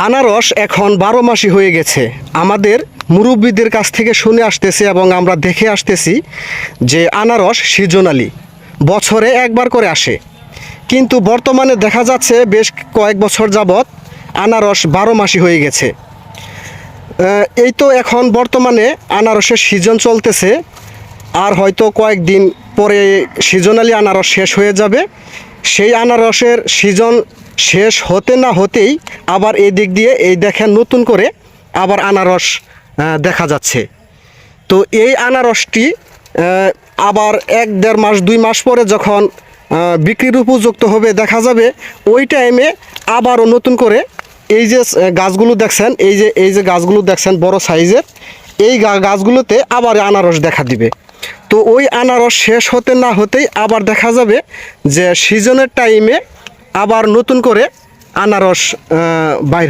আনারস এখন 12 মাসই হয়ে গেছে। আমাদের মুরব্বীদের কাছ থেকে শুনে আসতেছি এবং আমরা দেখে আসতেছি যে আনারস সিজনালি বছরে একবার করে আসে, কিন্তু বর্তমানে দেখা যাচ্ছে বেশ কয়েক বছর যাবৎ আনারস 12 মাসই হয়ে গেছে। এই তো এখন বর্তমানে আনারসের সিজন চলতেছে, আর হয়তো কয়েকদিন পরে সিজনালি আনারস শেষ হয়ে যাবে। সেই আনারসের সিজন শেষ হতে না হতেই আবার এই দিক দিয়ে এই দেখেন নতুন করে আবার আনারস দেখা যাচ্ছে। তো এই আনারসটি আবার 1-1.5 মাস 2 মাস পরে যখন বিক্রির উপযুক্ত হবে দেখা যাবে, ওই টাইমে আবারও নতুন করে এই যে গাছগুলো দেখছেন, এই যে গাছগুলো দেখছেন বড় সাইজের, এই গাছগুলোতে আবার আনারস দেখা দিবে। তো ওই আনারস শেষ হতে না হতেই আবার দেখা যাবে যে সিজনের টাইমে আবার নতুন করে আনারস বাইর